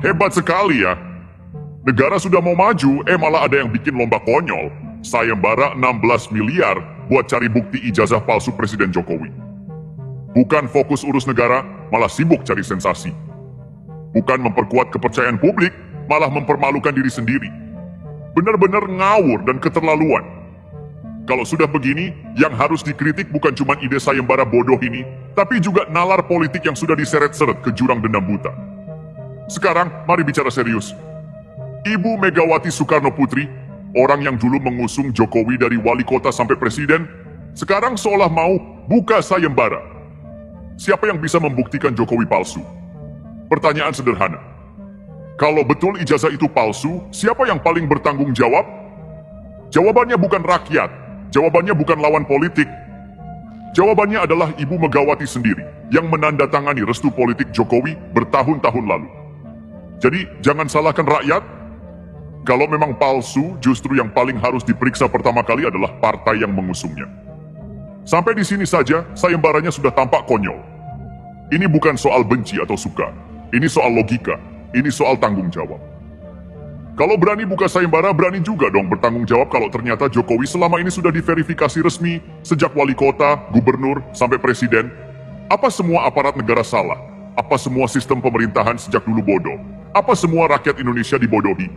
hebat sekali ya. Negara sudah mau maju, malah ada yang bikin lomba konyol. Sayembara 16 miliar buat cari bukti ijazah palsu Presiden Jokowi. Bukan fokus urus negara, malah sibuk cari sensasi. Bukan memperkuat kepercayaan publik, malah mempermalukan diri sendiri. Benar-benar ngawur dan keterlaluan. Kalau sudah begini, yang harus dikritik bukan cuma ide sayembara bodoh ini, tapi juga nalar politik yang sudah diseret-seret ke jurang dendam buta. Sekarang, mari bicara serius. Ibu Megawati Soekarno Putri, orang yang dulu mengusung Jokowi dari wali kota sampai presiden, sekarang seolah mau buka sayembara. Siapa yang bisa membuktikan Jokowi palsu? Pertanyaan sederhana. Kalau betul ijazah itu palsu, siapa yang paling bertanggung jawab? Jawabannya bukan rakyat, jawabannya bukan lawan politik. Jawabannya adalah Ibu Megawati sendiri yang menandatangani restu politik Jokowi bertahun-tahun lalu. Jadi jangan salahkan rakyat. Kalau memang palsu, justru yang paling harus diperiksa pertama kali adalah partai yang mengusungnya. Sampai di sini saja, sayembaranya sudah tampak konyol. Ini bukan soal benci atau suka. Ini soal logika. Ini soal tanggung jawab. Kalau berani buka sayembara, berani juga dong bertanggung jawab kalau ternyata Jokowi selama ini sudah diverifikasi resmi sejak wali kota, gubernur, sampai presiden. Apa semua aparat negara salah? Apa semua sistem pemerintahan sejak dulu bodoh? Apa semua rakyat Indonesia dibodohi?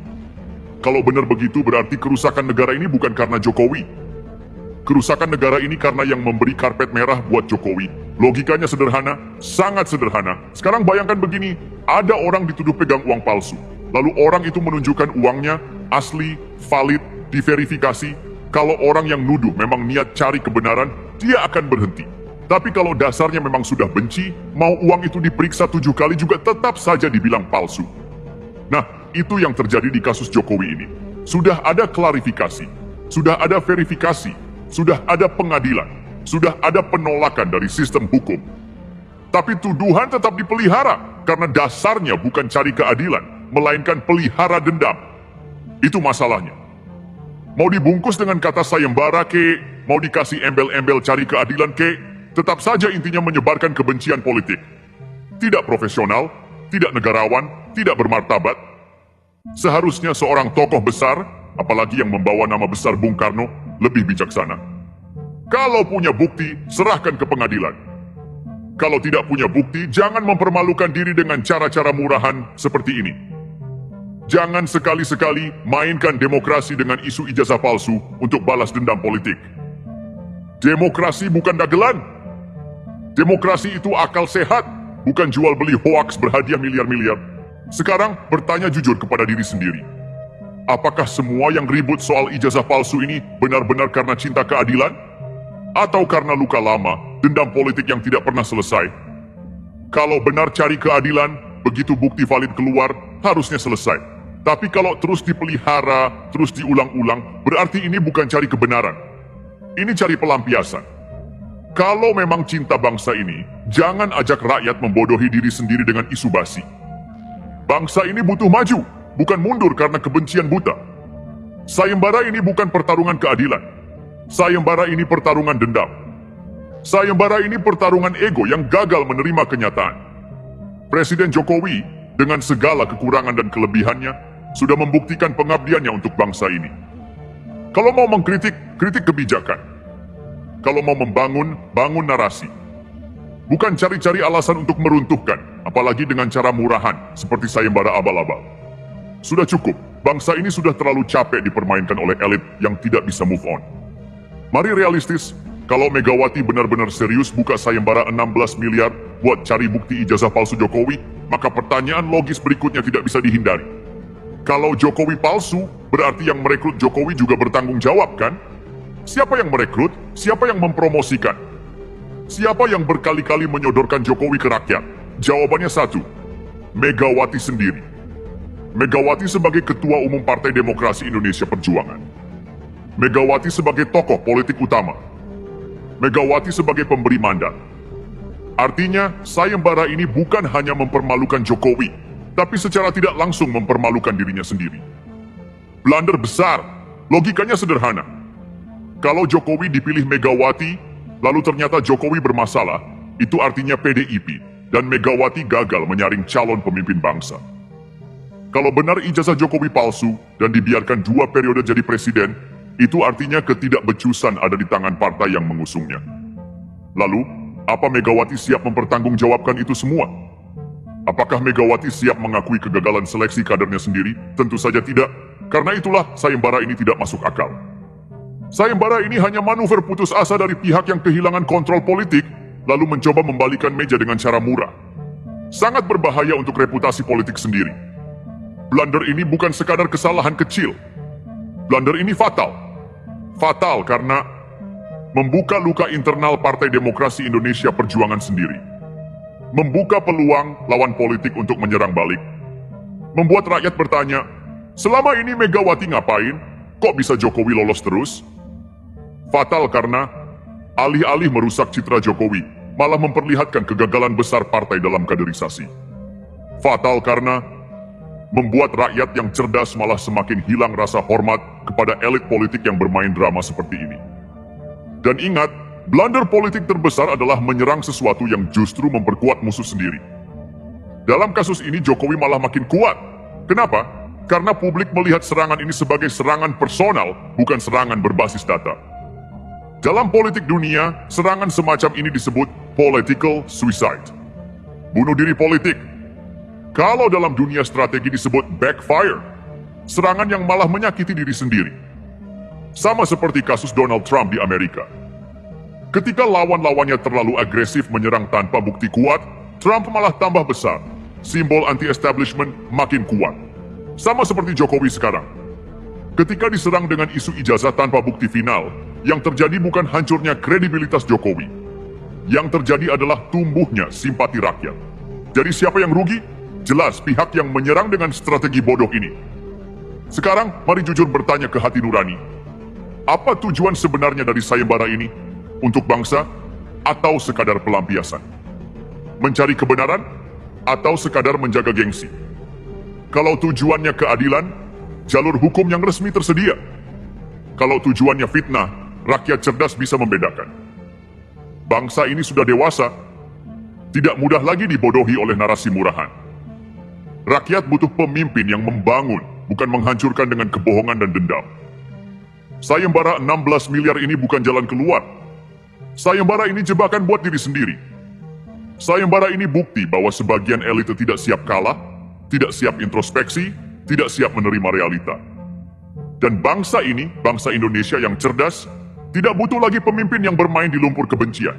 Kalau benar begitu berarti kerusakan negara ini bukan karena Jokowi. Kerusakan negara ini karena yang memberi karpet merah buat Jokowi. Logikanya sederhana, sangat sederhana. Sekarang bayangkan begini, ada orang dituduh pegang uang palsu. Lalu orang itu menunjukkan uangnya asli, valid, diverifikasi. Kalau orang yang nuduh memang niat cari kebenaran, dia akan berhenti. Tapi kalau dasarnya memang sudah benci, mau uang itu diperiksa 7 kali juga tetap saja dibilang palsu. Nah, itu yang terjadi di kasus Jokowi ini. Sudah ada klarifikasi, sudah ada verifikasi, sudah ada pengadilan, sudah ada penolakan dari sistem hukum. Tapi tuduhan tetap dipelihara karena dasarnya bukan cari keadilan, melainkan pelihara dendam. Itu masalahnya. Mau dibungkus dengan kata sayembara ke, mau dikasih embel-embel cari keadilan ke, tetap saja intinya menyebarkan kebencian politik. Tidak profesional, tidak negarawan, tidak bermartabat. Seharusnya seorang tokoh besar, apalagi yang membawa nama besar Bung Karno, lebih bijaksana. Kalau punya bukti, serahkan ke pengadilan. Kalau tidak punya bukti, jangan mempermalukan diri dengan cara-cara murahan seperti ini. Jangan sekali-sekali mainkan demokrasi dengan isu ijazah palsu untuk balas dendam politik. Demokrasi bukan dagelan. Demokrasi itu akal sehat, bukan jual beli hoaks berhadiah miliar-miliar. Sekarang bertanya jujur kepada diri sendiri. Apakah semua yang ribut soal ijazah palsu ini benar-benar karena cinta keadilan? Atau karena luka lama, dendam politik yang tidak pernah selesai? Kalau benar cari keadilan, begitu bukti valid keluar, harusnya selesai. Tapi kalau terus dipelihara, terus diulang-ulang, berarti ini bukan cari kebenaran. Ini cari pelampiasan. Kalau memang cinta bangsa ini, jangan ajak rakyat membodohi diri sendiri dengan isu basi. Bangsa ini butuh maju, bukan mundur karena kebencian buta. Sayembara ini bukan pertarungan keadilan. Sayembara ini pertarungan dendam. Sayembara ini pertarungan ego yang gagal menerima kenyataan. Presiden Jokowi, dengan segala kekurangan dan kelebihannya, sudah membuktikan pengabdiannya untuk bangsa ini. Kalau mau mengkritik, kritik kebijakan. Kalau mau membangun, bangun narasi. Bukan cari-cari alasan untuk meruntuhkan, apalagi dengan cara murahan, seperti sayembara abal-abal. Sudah cukup, bangsa ini sudah terlalu capek dipermainkan oleh elit yang tidak bisa move on. Mari realistis, kalau Megawati benar-benar serius buka sayembara 16 miliar buat cari bukti ijazah palsu Jokowi, maka pertanyaan logis berikutnya tidak bisa dihindari. Kalau Jokowi palsu, berarti yang merekrut Jokowi juga bertanggung jawab, kan? Siapa yang merekrut? Siapa yang mempromosikan? Siapa yang berkali-kali menyodorkan Jokowi ke rakyat? Jawabannya satu, Megawati sendiri. Megawati sebagai Ketua Umum Partai Demokrasi Indonesia Perjuangan. Megawati sebagai tokoh politik utama. Megawati sebagai pemberi mandat. Artinya, sayembara ini bukan hanya mempermalukan Jokowi, tapi secara tidak langsung mempermalukan dirinya sendiri. Blunder besar, logikanya sederhana. Kalau Jokowi dipilih Megawati, lalu ternyata Jokowi bermasalah, itu artinya PDIP dan Megawati gagal menyaring calon pemimpin bangsa. Kalau benar ijazah Jokowi palsu dan dibiarkan 2 periode jadi presiden, itu artinya ketidakbecusan ada di tangan partai yang mengusungnya. Lalu, apa Megawati siap mempertanggungjawabkan itu semua? Apakah Megawati siap mengakui kegagalan seleksi kadernya sendiri? Tentu saja tidak, karena itulah sayembara ini tidak masuk akal. Sayembara ini hanya manuver putus asa dari pihak yang kehilangan kontrol politik, lalu mencoba membalikan meja dengan cara murah. Sangat berbahaya untuk reputasi politik sendiri. Blunder ini bukan sekadar kesalahan kecil. Blunder ini fatal. Fatal karena membuka luka internal Partai Demokrasi Indonesia Perjuangan sendiri. Membuka peluang lawan politik untuk menyerang balik. Membuat rakyat bertanya, selama ini Megawati ngapain? Kok bisa Jokowi lolos terus? Fatal karena alih-alih merusak citra Jokowi, malah memperlihatkan kegagalan besar partai dalam kaderisasi. Fatal karena membuat rakyat yang cerdas malah semakin hilang rasa hormat kepada elit politik yang bermain drama seperti ini. Dan ingat, blunder politik terbesar adalah menyerang sesuatu yang justru memperkuat musuh sendiri. Dalam kasus ini Jokowi malah makin kuat. Kenapa? Karena publik melihat serangan ini sebagai serangan personal, bukan serangan berbasis data. Dalam politik dunia, serangan semacam ini disebut political suicide. Bunuh diri politik. Kalau dalam dunia strategi disebut backfire, serangan yang malah menyakiti diri sendiri. Sama seperti kasus Donald Trump di Amerika. Ketika lawan-lawannya terlalu agresif menyerang tanpa bukti kuat, Trump malah tambah besar. Simbol anti-establishment makin kuat. Sama seperti Jokowi sekarang. Ketika diserang dengan isu ijazah tanpa bukti final, yang terjadi bukan hancurnya kredibilitas Jokowi. Yang terjadi adalah tumbuhnya simpati rakyat. Jadi siapa yang rugi? Jelas pihak yang menyerang dengan strategi bodoh ini. Sekarang, mari jujur bertanya ke hati nurani. Apa tujuan sebenarnya dari sayembara ini? Untuk bangsa? Atau sekadar pelampiasan? Mencari kebenaran? Atau sekadar menjaga gengsi? Kalau tujuannya keadilan, jalur hukum yang resmi tersedia. Kalau tujuannya fitnah, rakyat cerdas bisa membedakan. Bangsa ini sudah dewasa, tidak mudah lagi dibodohi oleh narasi murahan. Rakyat butuh pemimpin yang membangun, bukan menghancurkan dengan kebohongan dan dendam. Sayembara 16 miliar ini bukan jalan keluar. Sayembara ini jebakan buat diri sendiri. Sayembara ini bukti bahwa sebagian elit tidak siap kalah, tidak siap introspeksi, tidak siap menerima realita. Dan bangsa ini, bangsa Indonesia yang cerdas, tidak butuh lagi pemimpin yang bermain di lumpur kebencian.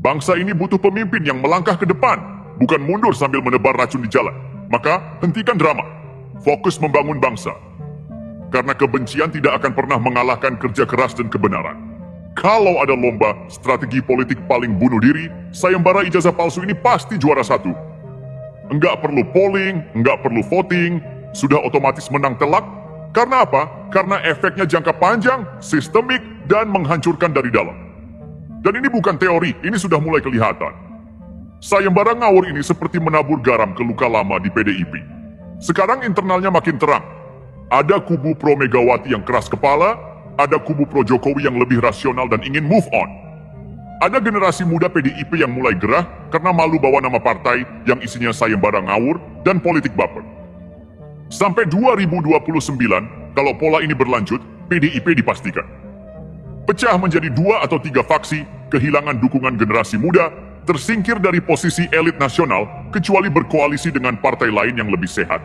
Bangsa ini butuh pemimpin yang melangkah ke depan, bukan mundur sambil menebar racun di jalan. Maka, hentikan drama. Fokus membangun bangsa. Karena kebencian tidak akan pernah mengalahkan kerja keras dan kebenaran. Kalau ada lomba strategi politik paling bunuh diri, sayembara ijazah palsu ini pasti juara 1. Enggak perlu polling, enggak perlu voting, sudah otomatis menang telak. Karena apa? Karena efeknya jangka panjang, sistemik, dan menghancurkan dari dalam. Dan ini bukan teori, ini sudah mulai kelihatan. Sayembara ngawur ini seperti menabur garam ke luka lama di PDIP. Sekarang internalnya makin terang. Ada kubu pro Megawati yang keras kepala, ada kubu pro Jokowi yang lebih rasional dan ingin move on. Ada generasi muda PDIP yang mulai gerah karena malu bawa nama partai yang isinya sayembara ngawur dan politik baper. Sampai 2029, kalau pola ini berlanjut, PDIP dipastikan pecah menjadi 2 atau 3 faksi, kehilangan dukungan generasi muda, tersingkir dari posisi elit nasional, kecuali berkoalisi dengan partai lain yang lebih sehat.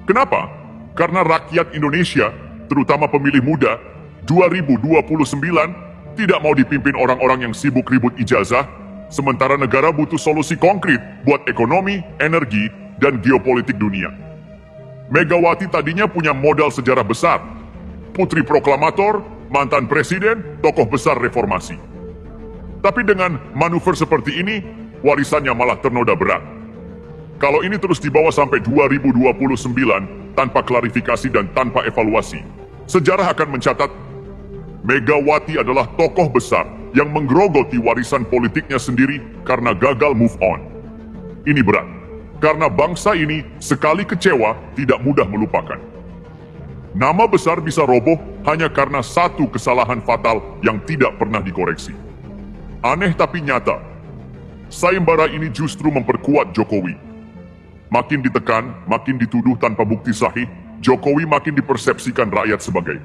Kenapa? Karena rakyat Indonesia, terutama pemilih muda, 2029 tidak mau dipimpin orang-orang yang sibuk ribut ijazah, sementara negara butuh solusi konkret buat ekonomi, energi, dan geopolitik dunia. Megawati tadinya punya modal sejarah besar. Putri proklamator, mantan presiden, tokoh besar reformasi. Tapi dengan manuver seperti ini, warisannya malah ternoda berat. Kalau ini terus dibawa sampai 2029 tanpa klarifikasi dan tanpa evaluasi, sejarah akan mencatat Megawati adalah tokoh besar yang menggerogoti warisan politiknya sendiri karena gagal move on. Ini berat, karena bangsa ini sekali kecewa tidak mudah melupakan. Nama besar bisa roboh hanya karena satu kesalahan fatal yang tidak pernah dikoreksi. Aneh tapi nyata, sayembara ini justru memperkuat Jokowi. makin ditekan, makin dituduh tanpa bukti sahih, Jokowi makin dipersepsikan rakyat sebagai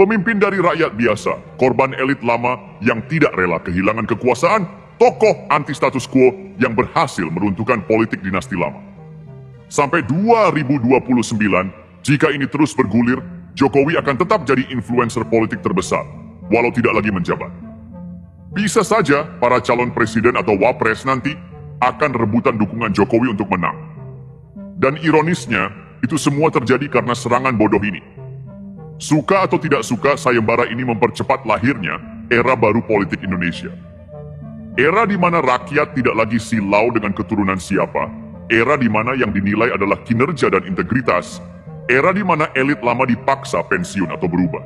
pemimpin dari rakyat biasa, korban elit lama yang tidak rela kehilangan kekuasaan, tokoh anti status quo yang berhasil meruntuhkan politik dinasti lama. Sampai 2029, jika ini terus bergulir, Jokowi akan tetap jadi influencer politik terbesar, walau tidak lagi menjabat. Bisa saja para calon presiden atau wapres nanti akan rebutan dukungan Jokowi untuk menang. Dan ironisnya, itu semua terjadi karena serangan bodoh ini. Suka atau tidak suka, sayembara ini mempercepat lahirnya era baru politik Indonesia. Era di mana rakyat tidak lagi silau dengan keturunan siapa, era di mana yang dinilai adalah kinerja dan integritas, era di mana elit lama dipaksa pensiun atau berubah.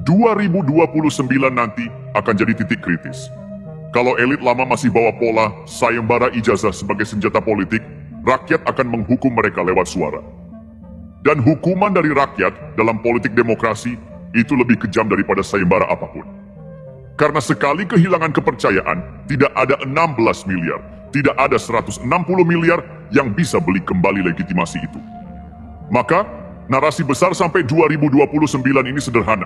2029 nanti akan jadi titik kritis. Kalau elit lama masih bawa pola sayembara ijazah sebagai senjata politik, rakyat akan menghukum mereka lewat suara. Dan hukuman dari rakyat dalam politik demokrasi itu lebih kejam daripada sayembara apapun. Karena sekali kehilangan kepercayaan, tidak ada 16 miliar, tidak ada 160 miliar yang bisa beli kembali legitimasi itu. Maka, narasi besar sampai 2029 ini sederhana.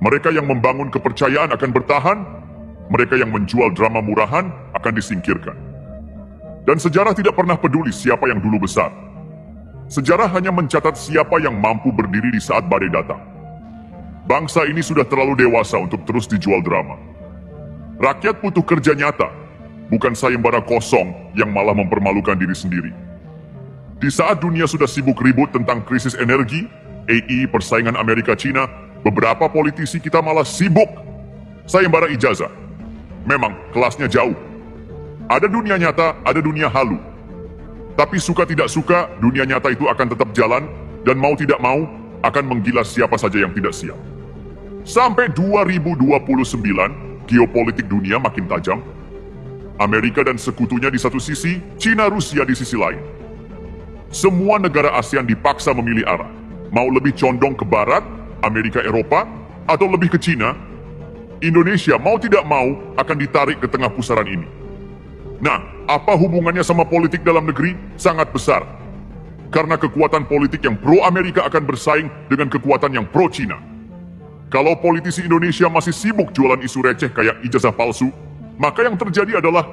Mereka yang membangun kepercayaan akan bertahan, mereka yang menjual drama murahan akan disingkirkan. Dan sejarah tidak pernah peduli siapa yang dulu besar. Sejarah hanya mencatat siapa yang mampu berdiri di saat badai datang. Bangsa ini sudah terlalu dewasa untuk terus dijual drama. Rakyat butuh kerja nyata, bukan sayembara kosong yang malah mempermalukan diri sendiri. Di saat dunia sudah sibuk ribut tentang krisis energi, AI, persaingan Amerika-China, beberapa politisi kita malah sibuk sayembara ijazah. Memang kelasnya jauh. Ada dunia nyata, ada dunia halu. Tapi suka tidak suka, dunia nyata itu akan tetap jalan, dan mau tidak mau, akan menggilas siapa saja yang tidak siap. Sampai 2029, geopolitik dunia makin tajam. Amerika dan sekutunya di satu sisi, China Rusia di sisi lain. Semua negara ASEAN dipaksa memilih arah. Mau lebih condong ke barat, Amerika Eropa, atau lebih ke China, Indonesia mau tidak mau akan ditarik ke tengah pusaran ini. Nah, apa hubungannya sama politik dalam negeri? Sangat besar. Karena kekuatan politik yang pro-Amerika akan bersaing dengan kekuatan yang pro-China. Kalau politisi Indonesia masih sibuk jualan isu receh kayak ijazah palsu, maka yang terjadi adalah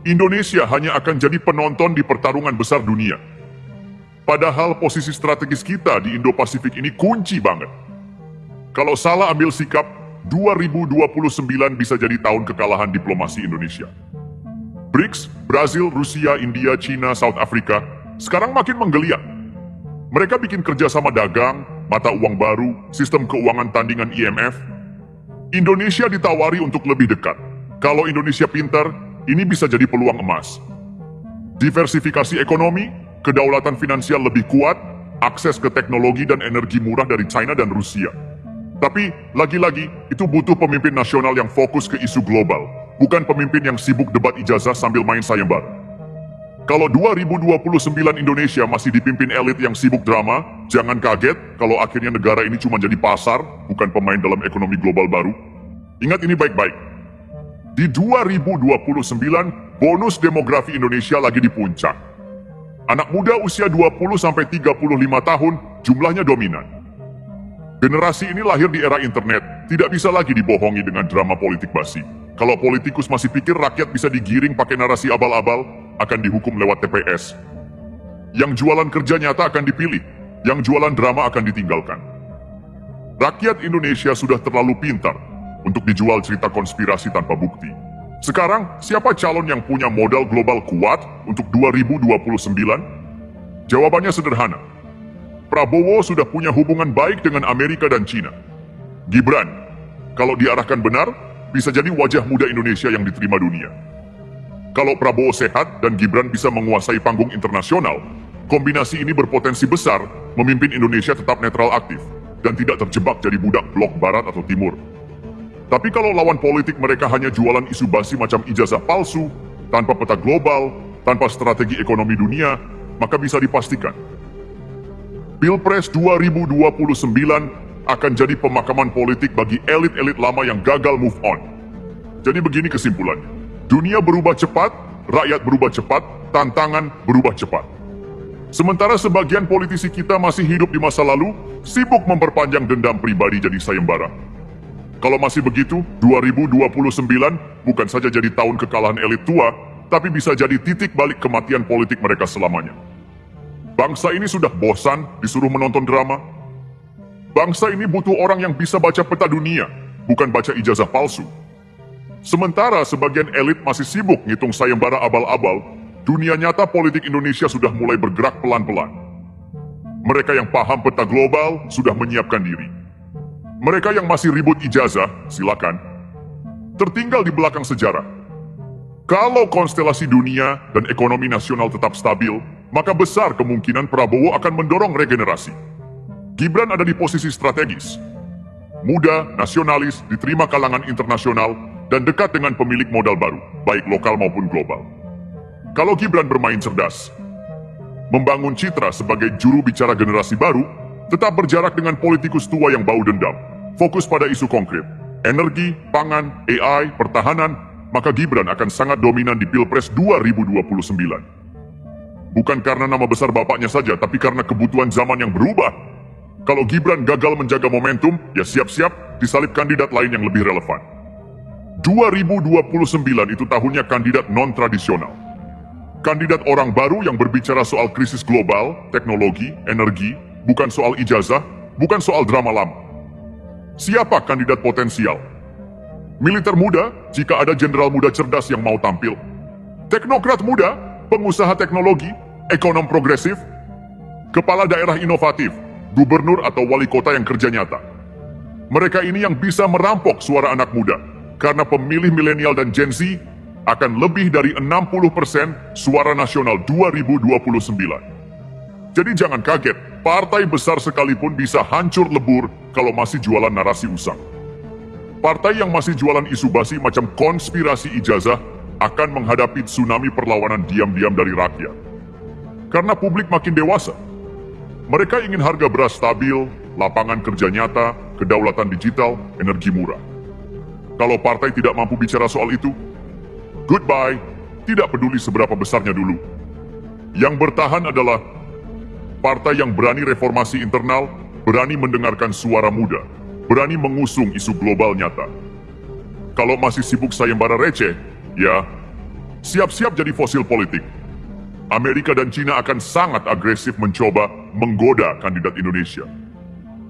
Indonesia hanya akan jadi penonton di pertarungan besar dunia. Padahal posisi strategis kita di Indo-Pasifik ini kunci banget. Kalau salah ambil sikap, 2029 bisa jadi tahun kekalahan diplomasi Indonesia. BRICS, Brazil, Rusia, India, China, South Africa, sekarang makin menggeliat. Mereka bikin kerjasama dagang, mata uang baru, sistem keuangan tandingan IMF. Indonesia ditawari untuk lebih dekat. Kalau Indonesia pintar, ini bisa jadi peluang emas. Diversifikasi ekonomi, kedaulatan finansial lebih kuat, akses ke teknologi dan energi murah dari China dan Rusia. Tapi, lagi-lagi, itu butuh pemimpin nasional yang fokus ke isu global, bukan pemimpin yang sibuk debat ijazah sambil main sayembara. Kalau 2029 Indonesia masih dipimpin elit yang sibuk drama, jangan kaget kalau akhirnya negara ini cuma jadi pasar, bukan pemain dalam ekonomi global baru. Ingat ini baik-baik. Di 2029, bonus demografi Indonesia lagi di puncak. Anak muda usia 20-35 tahun, jumlahnya dominan. Generasi ini lahir di era internet, tidak bisa lagi dibohongi dengan drama politik basi. Kalau politikus masih pikir rakyat bisa digiring pakai narasi abal-abal, akan dihukum lewat TPS. Yang jualan kerja nyata akan dipilih, yang jualan drama akan ditinggalkan. Rakyat Indonesia sudah terlalu pintar untuk dijual cerita konspirasi tanpa bukti. Sekarang, siapa calon yang punya modal global kuat untuk 2029? Jawabannya sederhana. Prabowo sudah punya hubungan baik dengan Amerika dan China. Gibran, kalau diarahkan benar, bisa jadi wajah muda Indonesia yang diterima dunia. Kalau Prabowo sehat dan Gibran bisa menguasai panggung internasional, kombinasi ini berpotensi besar memimpin Indonesia tetap netral aktif dan tidak terjebak jadi budak blok barat atau timur. Tapi kalau lawan politik mereka hanya jualan isu basi macam ijazah palsu, tanpa peta global, tanpa strategi ekonomi dunia, maka bisa dipastikan Pilpres 2029 akan jadi pemakaman politik bagi elit-elit lama yang gagal move on. Jadi begini kesimpulannya. Dunia berubah cepat, rakyat berubah cepat, tantangan berubah cepat. Sementara sebagian politisi kita masih hidup di masa lalu, sibuk memperpanjang dendam pribadi jadi sayembara. Kalau masih begitu, 2029 bukan saja jadi tahun kekalahan elit tua, tapi bisa jadi titik balik kematian politik mereka selamanya. Bangsa ini sudah bosan disuruh menonton drama. Bangsa ini butuh orang yang bisa baca peta dunia, bukan baca ijazah palsu. Sementara sebagian elit masih sibuk ngitung sayembara abal-abal, dunia nyata politik Indonesia sudah mulai bergerak pelan-pelan. Mereka yang paham peta global sudah menyiapkan diri. Mereka yang masih ribut ijazah, silakan. Tertinggal di belakang sejarah. Kalau konstelasi dunia dan ekonomi nasional tetap stabil, maka besar kemungkinan Prabowo akan mendorong regenerasi. Gibran ada di posisi strategis. Muda, nasionalis, diterima kalangan internasional, dan dekat dengan pemilik modal baru, baik lokal maupun global. Kalau Gibran bermain cerdas, membangun citra sebagai juru bicara generasi baru, tetap berjarak dengan politikus tua yang bau dendam, fokus pada isu konkret, energi, pangan, AI, pertahanan, maka Gibran akan sangat dominan di Pilpres 2029. Bukan karena nama besar bapaknya saja, tapi karena kebutuhan zaman yang berubah. Kalau Gibran gagal menjaga momentum, ya siap-siap disalip kandidat lain yang lebih relevan. 2029 itu tahunnya kandidat non-tradisional. Kandidat orang baru yang berbicara soal krisis global, teknologi, energi, bukan soal ijazah, bukan soal drama lama. Siapa kandidat potensial? Militer muda, jika ada jenderal muda cerdas yang mau tampil. Teknokrat muda, pengusaha teknologi, ekonom progresif, kepala daerah inovatif, gubernur atau wali kota yang kerja nyata. Mereka ini yang bisa merampok suara anak muda, karena pemilih milenial dan Gen Z akan lebih dari 60% suara nasional 2029. Jadi jangan kaget, partai besar sekalipun bisa hancur lebur kalau masih jualan narasi usang. Partai yang masih jualan isu basi macam konspirasi ijazah akan menghadapi tsunami perlawanan diam-diam dari rakyat. Karena publik makin dewasa. Mereka ingin harga beras stabil, lapangan kerja nyata, kedaulatan digital, energi murah. Kalau partai tidak mampu bicara soal itu, goodbye, tidak peduli seberapa besarnya dulu. Yang bertahan adalah partai yang berani reformasi internal, berani mendengarkan suara muda, berani mengusung isu global nyata. Kalau masih sibuk sayembara receh, ya, siap-siap jadi fosil politik. Amerika dan Cina akan sangat agresif mencoba menggoda kandidat Indonesia.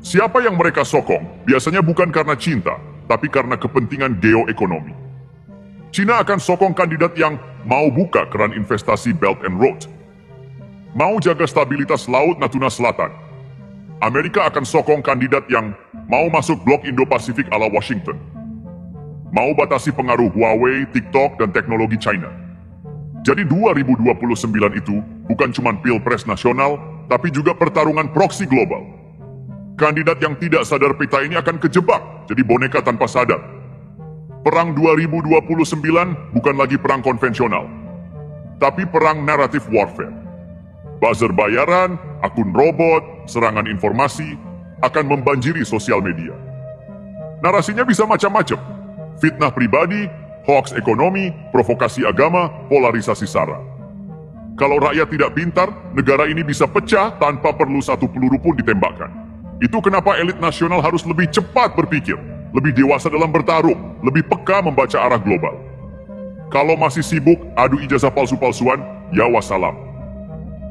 Siapa yang mereka sokong biasanya bukan karena cinta, tapi karena kepentingan geoekonomi. Cina akan sokong kandidat yang mau buka keran investasi Belt and Road, mau jaga stabilitas Laut Natuna Selatan. Amerika akan sokong kandidat yang mau masuk blok Indo-Pasifik ala Washington, mau batasi pengaruh Huawei, TikTok, dan teknologi China. Jadi 2029 itu bukan cuma pilpres nasional, tapi juga pertarungan proksi global. Kandidat yang tidak sadar peta ini akan kejebak, jadi boneka tanpa sadar. Perang 2029 bukan lagi perang konvensional, tapi perang narrative warfare. Buzzer bayaran, akun robot, serangan informasi akan membanjiri sosial media. Narasinya bisa macam-macam. Fitnah pribadi, hoax ekonomi, provokasi agama, polarisasi sara. Kalau rakyat tidak pintar, negara ini bisa pecah tanpa perlu satu peluru pun ditembakkan. Itu kenapa elit nasional harus lebih cepat berpikir, lebih dewasa dalam bertarung, lebih peka membaca arah global. Kalau masih sibuk adu ijazah palsu-palsuan, ya wassalam.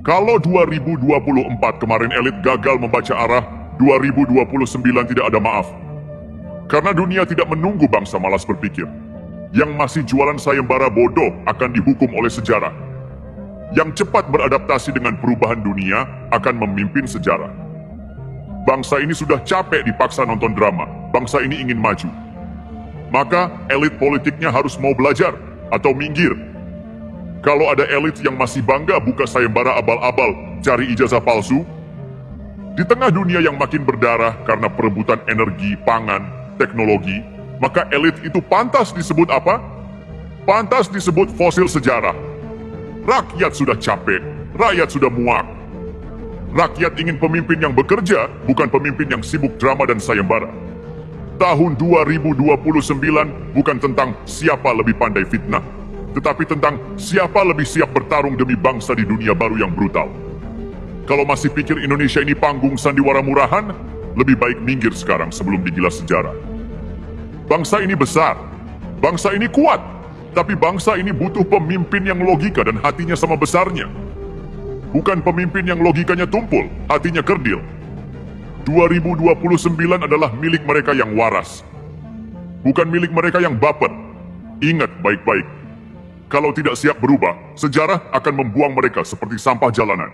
Kalau 2024 kemarin elit gagal membaca arah, 2029 tidak ada maaf. Karena dunia tidak menunggu bangsa malas berpikir. Yang masih jualan sayembara bodoh akan dihukum oleh sejarah. Yang cepat beradaptasi dengan perubahan dunia akan memimpin sejarah. Bangsa ini sudah capek dipaksa nonton drama. Bangsa ini ingin maju. Maka elit politiknya harus mau belajar atau minggir. Kalau ada elit yang masih bangga buka sayembara abal-abal cari ijazah palsu, di tengah dunia yang makin berdarah karena perebutan energi, pangan, teknologi, maka elit itu pantas disebut apa? Pantas disebut fosil sejarah. Rakyat sudah capek, rakyat sudah muak. Rakyat ingin pemimpin yang bekerja, bukan pemimpin yang sibuk drama dan sayembara. Tahun 2029 bukan tentang siapa lebih pandai fitnah, tetapi tentang siapa lebih siap bertarung demi bangsa di dunia baru yang brutal. Kalau masih pikir Indonesia ini panggung sandiwara murahan, lebih baik minggir sekarang sebelum digilas sejarah. Bangsa ini besar, bangsa ini kuat, tapi bangsa ini butuh pemimpin yang logika dan hatinya sama besarnya. Bukan pemimpin yang logikanya tumpul, hatinya kerdil. 2029 adalah milik mereka yang waras, bukan milik mereka yang baper. Ingat baik-baik, kalau tidak siap berubah, sejarah akan membuang mereka seperti sampah jalanan.